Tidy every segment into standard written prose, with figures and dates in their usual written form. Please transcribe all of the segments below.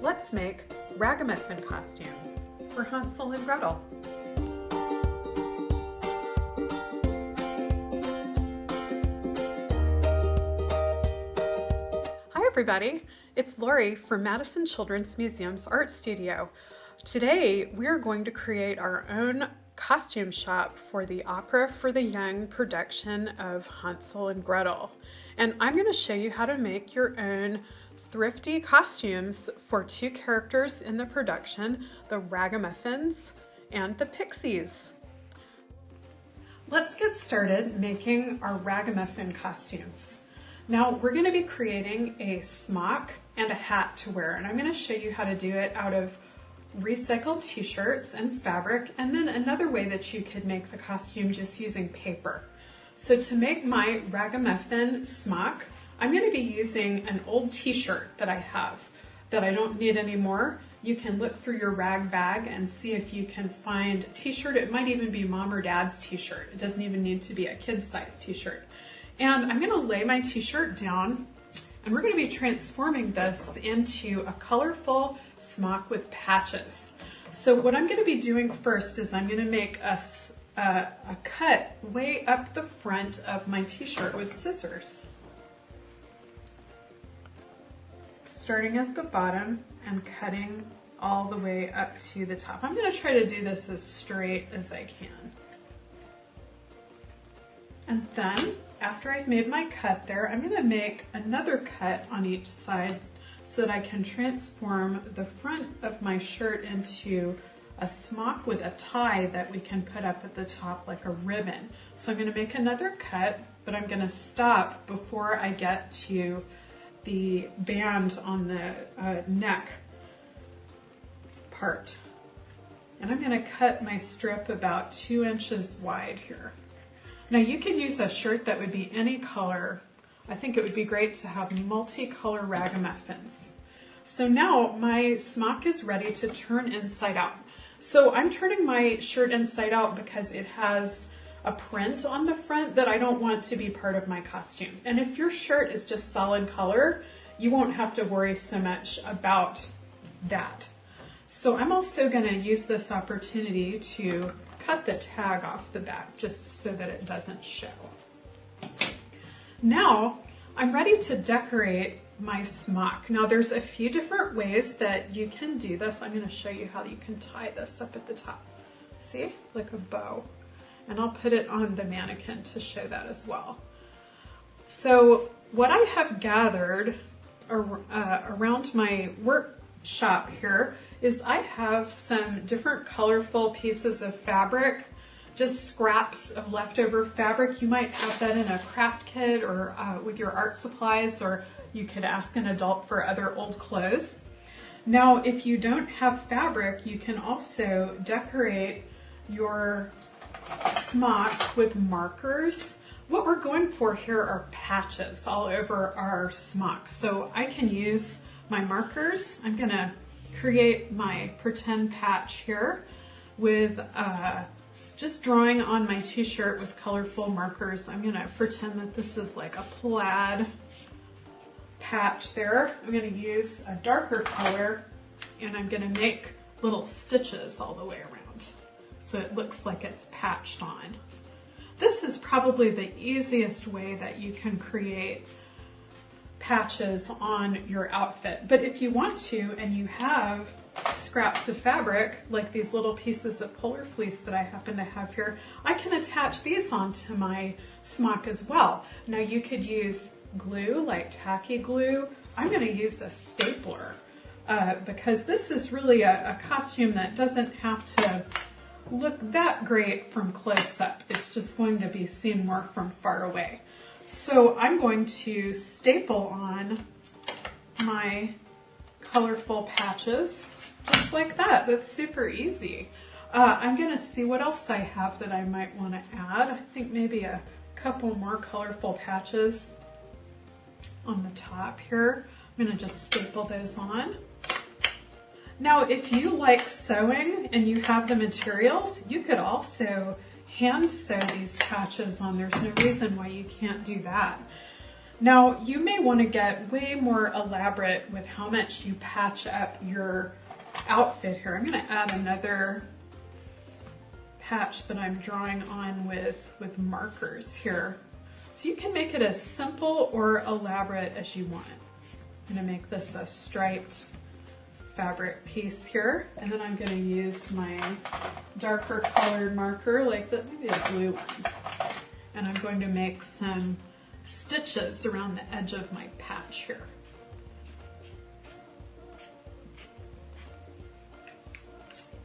Let's make Ragamuffin costumes for Hansel and Gretel. Hi everybody, it's Laurie from Madison Children's Museum's Art Studio. Today we're going to create our own costume shop for the Opera for the Young production of Hansel and Gretel. And I'm going to show you how to make your own thrifty costumes for two characters in the production, the Ragamuffins and the Pixies. Let's get started making our Ragamuffin costumes. Now we're going to be creating a smock and a hat to wear, and I'm going to show you how to do it out of recycled t-shirts and fabric, and then another way that you could make the costume just using paper. So to make my Ragamuffin smock, I'm going to be using an old t-shirt that I have that I don't need anymore. You can look through your rag bag and see if you can find a t-shirt. It might even be mom or dad's t-shirt. It doesn't even need to be a kid's size t-shirt. And I'm going to lay my t-shirt down, and we're going to be transforming this into a colorful smock with patches. So what I'm going to be doing first is I'm going to make a cut way up the front of my t-shirt with scissors. Starting at the bottom and cutting all the way up to the top. I'm going to try to do this as straight as I can. And then, after I've made my cut there, I'm going to make another cut on each side so that I can transform the front of my shirt into a smock with a tie that we can put up at the top like a ribbon. So I'm going to make another cut, but I'm going to stop before I get to the band on the neck part. And I'm going to cut my strip about 2 inches wide here. Now you could use a shirt that would be any color. I think it would be great to have multicolor ragamuffins. So now my smock is ready to turn inside out. So I'm turning my shirt inside out because it has a print on the front that I don't want to be part of my costume. And if your shirt is just solid color, you won't have to worry so much about that. So I'm also going to use this opportunity to cut the tag off the back just so that it doesn't show. Now I'm ready to decorate my smock. Now there's a few different ways that you can do this. I'm going to show you how you can tie this up at the top. See, like a bow. And I'll put it on the mannequin to show that as well. So what I have gathered around my workshop here is I have some different colorful pieces of fabric, just scraps of leftover fabric. You might have that in a craft kit or with your art supplies, or you could ask an adult for other old clothes. Now, if you don't have fabric, you can also decorate your smock with markers. What we're going for here are patches all over our smock. So I can use my markers. I'm going to create my pretend patch here with just drawing on my t-shirt with colorful markers. I'm going to pretend that this is like a plaid patch there. I'm going to use a darker color, and I'm going to make little stitches all the way around so it looks like it's patched on. This is probably the easiest way that you can create patches on your outfit. But if you want to, and you have scraps of fabric, like these little pieces of polar fleece that I happen to have here, I can attach these onto my smock as well. Now you could use glue, like tacky glue. I'm going to use a stapler because this is really a costume that doesn't have to look that great from close up. It's just going to be seen more from far away. So I'm going to staple on my colorful patches just like that. That's super easy. I'm going to see what else I have that I might want to add. I think maybe a couple more colorful patches on the top here. I'm going to just staple those on. Now, if you like sewing and you have the materials, you could also hand sew these patches on. There's no reason why you can't do that. Now, you may want to get way more elaborate with how much you patch up your outfit here. I'm going to add another patch that I'm drawing on with markers here. So you can make it as simple or elaborate as you want. I'm going to make this a striped fabric piece here, and then I'm going to use my darker colored marker, like maybe a blue one, and I'm going to make some stitches around the edge of my patch here.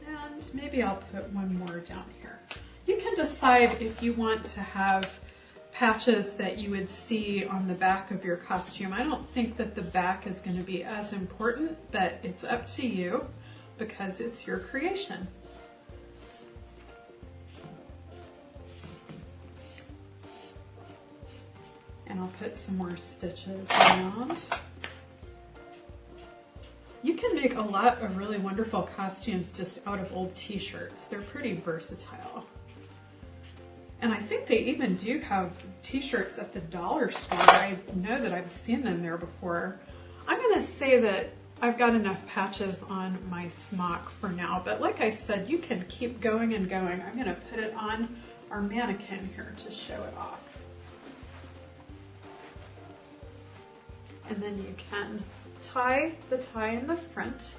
And maybe I'll put one more down here. You can decide if you want to have patches that you would see on the back of your costume. I don't think that the back is going to be as important, but it's up to you because it's your creation. And I'll put some more stitches around. You can make a lot of really wonderful costumes just out of old t-shirts. They're pretty versatile. And I think they even do have t-shirts at the dollar store. I know that I've seen them there before. I'm going to say that I've got enough patches on my smock for now, but like I said, you can keep going and going. I'm going to put it on our mannequin here to show it off. And then you can tie the tie in the front.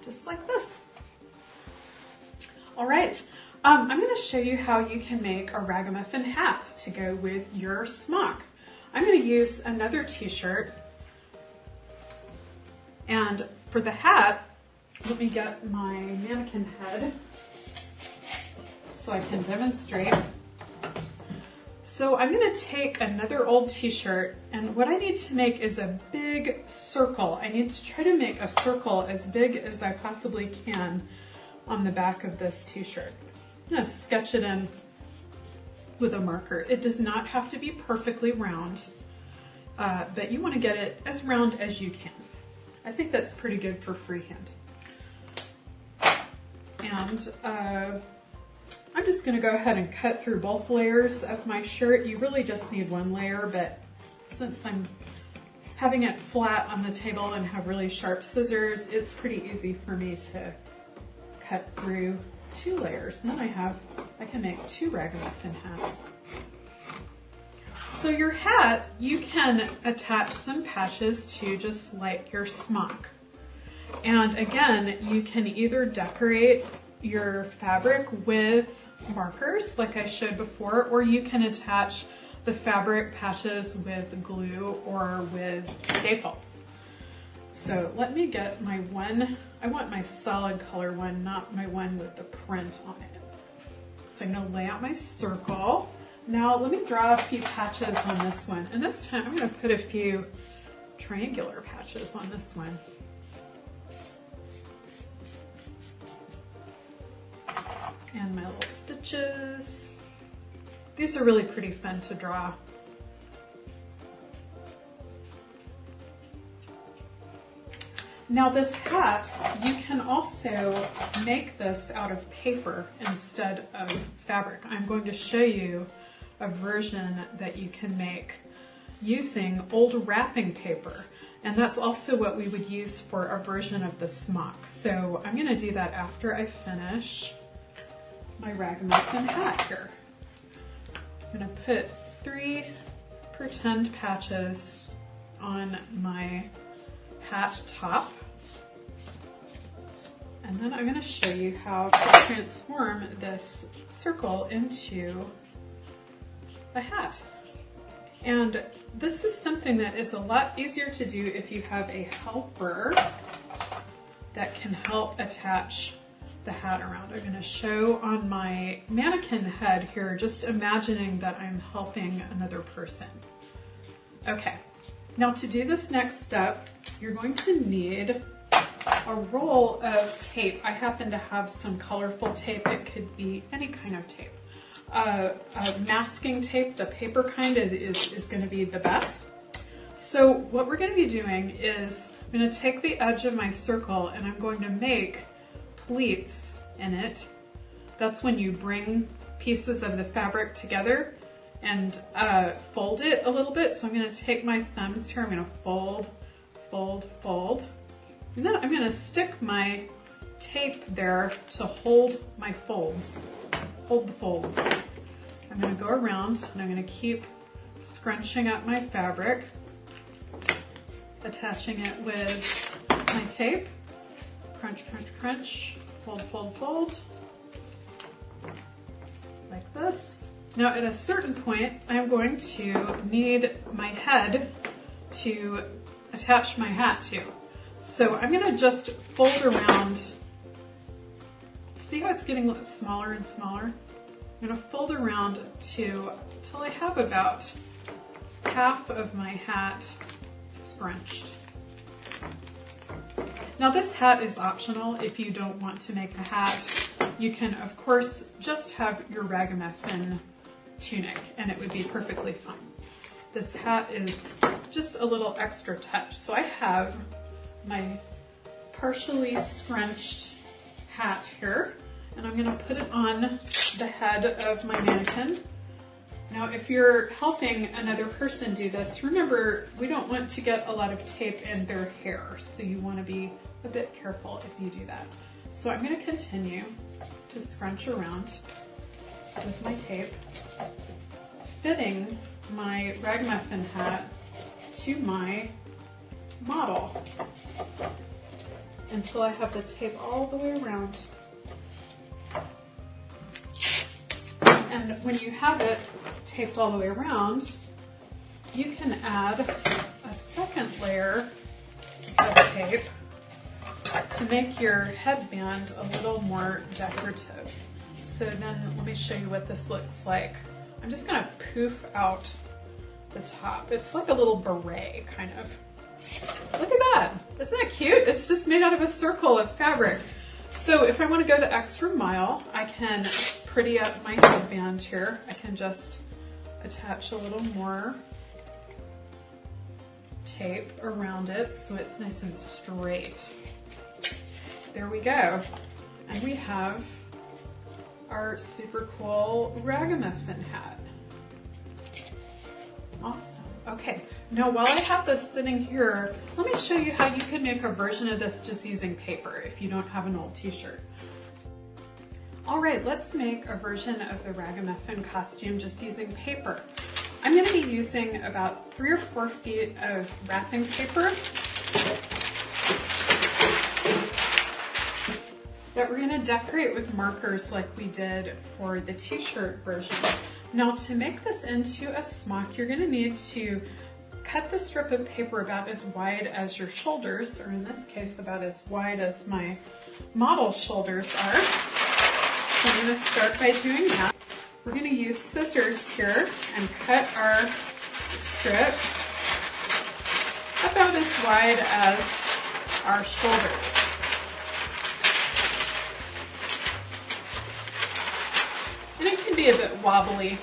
Just like this. All right, I'm going to show you how you can make a ragamuffin hat to go with your smock. I'm going to use another t-shirt, and for the hat, let me get my mannequin head so I can demonstrate. So I'm going to take another old t-shirt, and what I need to make is a big circle. I need to try to make a circle as big as I possibly can on the back of this t-shirt. I'm going to sketch it in with a marker. It does not have to be perfectly round, but you want to get it as round as you can. I think that's pretty good for freehand. And I'm just going to go ahead and cut through both layers of my shirt. You really just need one layer, but since I'm having it flat on the table and have really sharp scissors, it's pretty easy for me to cut through 2 layers. And then I can make 2 ragamuffin hats. So your hat, you can attach some patches to just like your smock. And again, you can either decorate your fabric with markers like I showed before, or you can attach the fabric patches with glue or with staples. So let me get my one, I want my solid color one, not my one with the print on it. So I'm going to lay out my circle. Now let me draw a few patches on this one, and this time I'm going to put a few triangular patches on this one. And my little stitches. These are really pretty fun to draw. Now this hat, you can also make this out of paper instead of fabric. I'm going to show you a version that you can make using old wrapping paper. And that's also what we would use for a version of the smock. So I'm going to do that after I finish my ragamuffin hat here. I'm going to put 3 pretend patches on my hat top, and then I'm going to show you how to transform this circle into a hat. And this is something that is a lot easier to do if you have a helper that can help attach the hat around. I'm going to show on my mannequin head here, just imagining that I'm helping another person. Okay, now to do this next step, you're going to need a roll of tape. I happen to have some colorful tape. It could be any kind of tape. Masking tape, the paper kind, is going to be the best. So what we're going to be doing is I'm going to take the edge of my circle and I'm going to make pleats in it. That's when you bring pieces of the fabric together and fold it a little bit. So I'm going to take my thumbs here, I'm going to fold, fold, fold, and then I'm going to stick my tape there to hold my folds, hold the folds. I'm going to go around and I'm going to keep scrunching up my fabric, attaching it with my tape, crunch, crunch, crunch, fold, fold, fold, like this. Now at a certain point, I'm going to need my head to attach my hat to. So I'm going to just fold around. See how it's getting smaller and smaller? I'm going to fold around till I have about half of my hat scrunched. Now this hat is optional. If you don't want to make a hat, you can of course just have your Ragamuffin tunic and it would be perfectly fine. This hat is just a little extra touch. So I have my partially scrunched hat here, and I'm going to put it on the head of my mannequin. Now if you're helping another person do this, remember we don't want to get a lot of tape in their hair, so you want to be a bit careful as you do that. So I'm going to continue to scrunch around with my tape, fitting my Ragamuffin hat to my model until I have the tape all the way around. And when you have it taped all the way around, you can add a second layer of tape to make your headband a little more decorative. So then let me show you what this looks like. I'm just gonna poof out the top. It's like a little beret, kind of. Look at that, isn't that cute? It's just made out of a circle of fabric. So if I want to go the extra mile, I can pretty up my headband here. I can just attach a little more tape around it so it's nice and straight. There we go. And we have our super cool Ragamuffin hat. Awesome. Okay, now while I have this sitting here, let me show you how you can make a version of this just using paper if you don't have an old t-shirt. All right, let's make a version of the Ragamuffin costume just using paper. I'm going to be using about 3 or 4 feet of wrapping paper that we're going to decorate with markers like we did for the t-shirt version. Now to make this into a smock, you're going to need to cut the strip of paper about as wide as your shoulders, or in this case about as wide as my model shoulders are. So I'm going to start by doing that. We're going to use scissors here and cut our strip about as wide as our shoulders. And it can be a bit wobbly.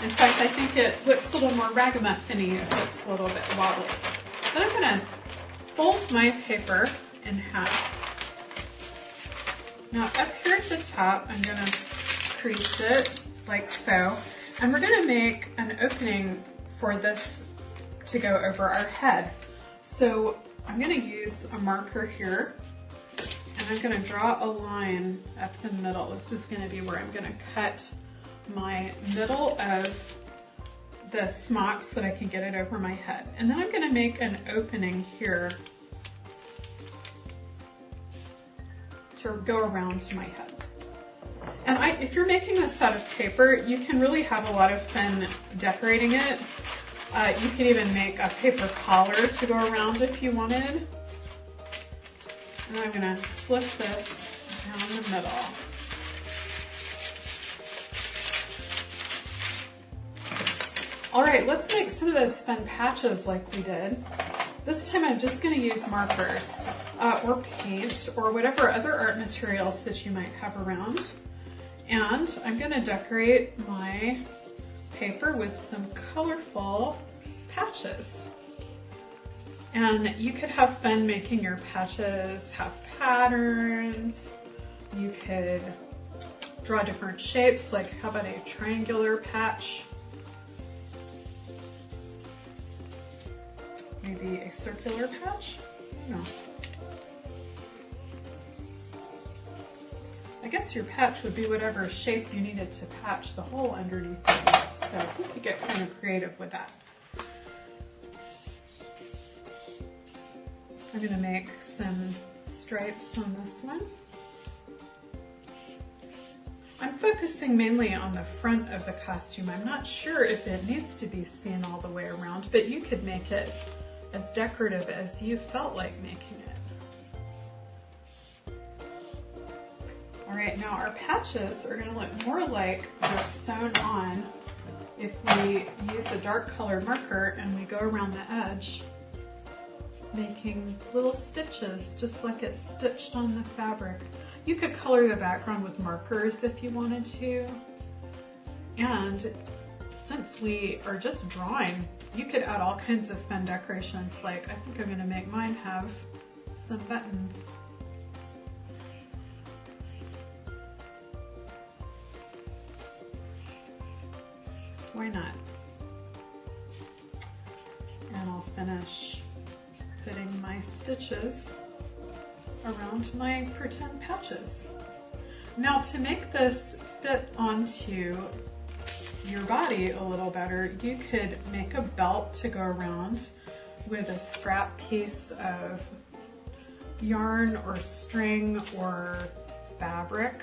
In fact, I think it looks a little more Ragamuffin-y if it's a little bit wobbly. Then I'm going to fold my paper in half. Now up here at the top, I'm going to crease it like so. And we're going to make an opening for this to go over our head. So I'm going to use a marker here. And I'm going to draw a line up the middle. This is going to be where I'm going to cut my middle of the smock so that I can get it over my head. And then I'm going to make an opening here to go around my head. And if you're making this out of paper, you can really have a lot of fun decorating it. You could even make a paper collar to go around if you wanted. And I'm going to slip this down the middle. All right, let's make some of those fun patches like we did. This time I'm just going to use markers or paint or whatever other art materials that you might have around. And I'm going to decorate my paper with some colorful patches. And you could have fun making your patches have patterns. You could draw different shapes, like how about a triangular patch? Maybe a circular patch? I don't know. I guess your patch would be whatever shape you needed to patch the hole underneath it. So you could get kind of creative with that. I'm going to make some stripes on this one. I'm focusing mainly on the front of the costume. I'm not sure if it needs to be seen all the way around, but you could make it as decorative as you felt like making it. All right, now our patches are going to look more like they're sewn on if we use a dark colored marker and we go around the edge, making little stitches just like it's stitched on the fabric. You could color the background with markers if you wanted to. And since we are just drawing, you could add all kinds of fun decorations. Like I think I'm going to make mine have some buttons. Why not? And I'll finish putting my stitches around my pretend patches. Now to make this fit onto your body a little better, you could make a belt to go around with a scrap piece of yarn or string or fabric,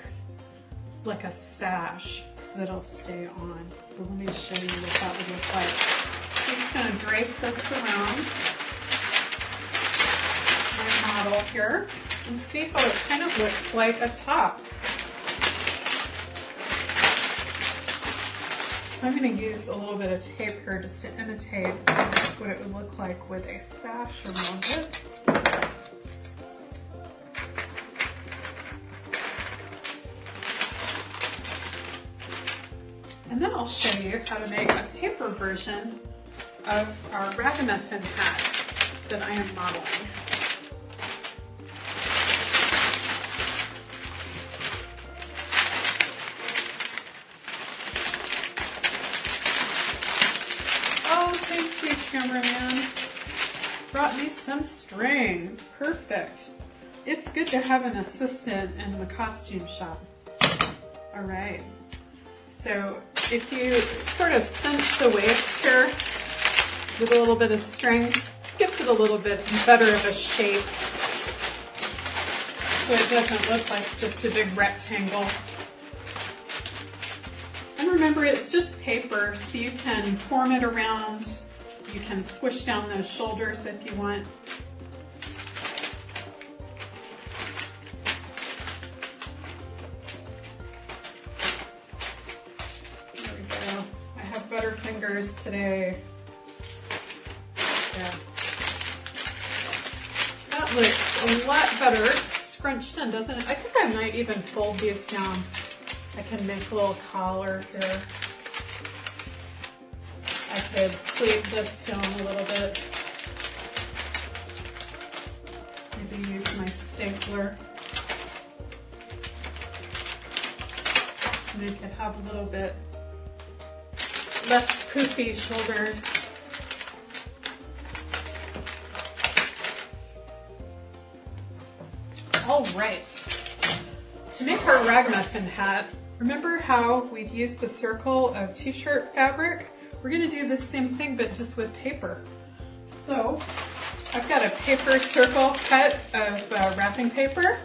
like a sash, so that it'll stay on. So let me show you what that would look like. I'm just going to drape this around my model here and see how it kind of looks like a top. So I'm going to use a little bit of tape here just to imitate what it would look like with a sash around it. And then I'll show you how to make a paper version of our Ragamuffin hat that I am modeling. Oh, thank you, cameraman. Brought me some string. Perfect. It's good to have an assistant in the costume shop. All right. So if you sort of cinch the waist here with a little bit of string, it gives it a little bit better of a shape so it doesn't look like just a big rectangle. And remember, it's just paper, so you can form it around, you can squish down those shoulders if you want. Butter fingers today. Yeah. That looks a lot better scrunched in, doesn't it? I think I might even fold these down. I can make a little collar here. I could pleat this down a little bit. Maybe use my stapler to make it have a little bit less poofy shoulders. All right, to make our Ragamuffin hat, remember how we'd use the circle of t-shirt fabric? We're gonna do the same thing, but just with paper. So I've got a paper circle cut of wrapping paper,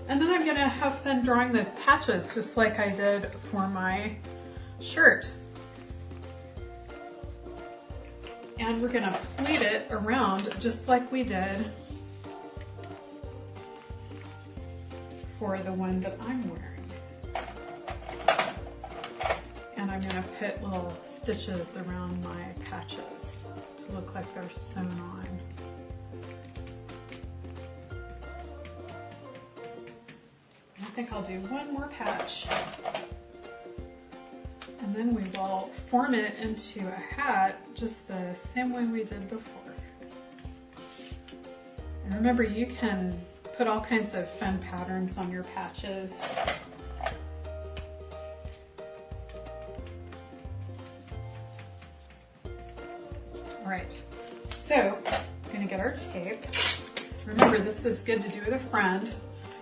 and then I'm gonna have fun drawing those patches just like I did for my shirt. And we're gonna pleat it around just like we did for the one that I'm wearing. And I'm gonna put little stitches around my patches to look like they're sewn on. I think I'll do one more patch. And then we will form it into a hat just the same way we did before. And remember, you can put all kinds of fun patterns on your patches. All right, so I'm gonna get our tape. Remember, this is good to do with a friend.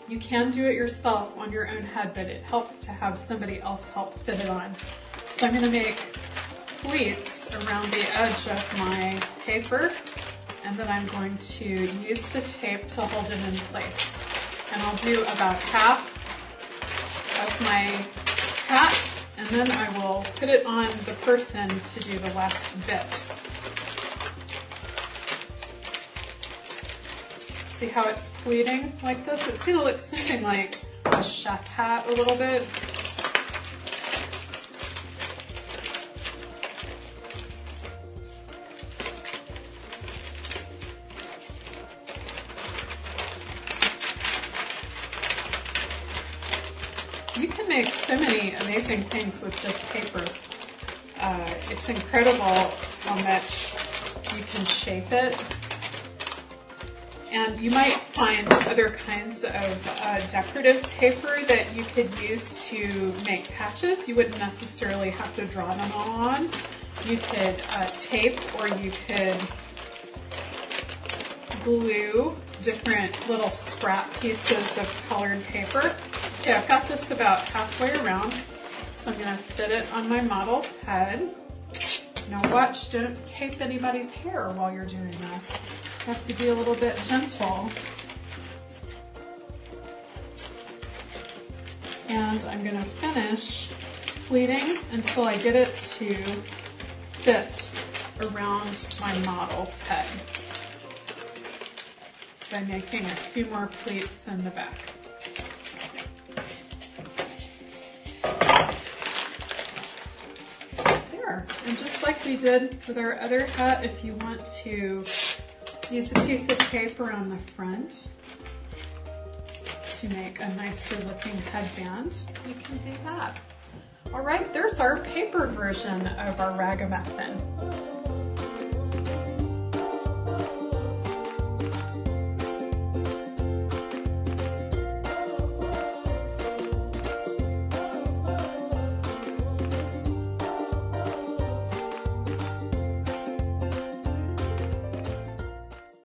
You can do it yourself on your own head, but it helps to have somebody else help fit it on. So I'm gonna make pleats around the edge of my paper, and then I'm going to use the tape to hold it in place. And I'll do about half of my hat, and then I will put it on the person to do the last bit. See how it's pleating like this? It's gonna look something like a chef hat a little bit. You can make so many amazing things with just paper. It's incredible how much you can shape it. And you might find other kinds of decorative paper that you could use to make patches. You wouldn't necessarily have to draw them all on. You could tape, or you could glue different little scrap pieces of colored paper. Okay, I've got this about halfway around, so I'm going to fit it on my model's head. Now watch, don't tape anybody's hair while you're doing this. You have to be a little bit gentle. And I'm going to finish pleating until I get it to fit around my model's head by making a few more pleats in the back. There, and just like we did with our other hat, if you want to use a piece of paper on the front to make a nicer looking headband, you can do that. All right, there's our paper version of our Ragamuffin.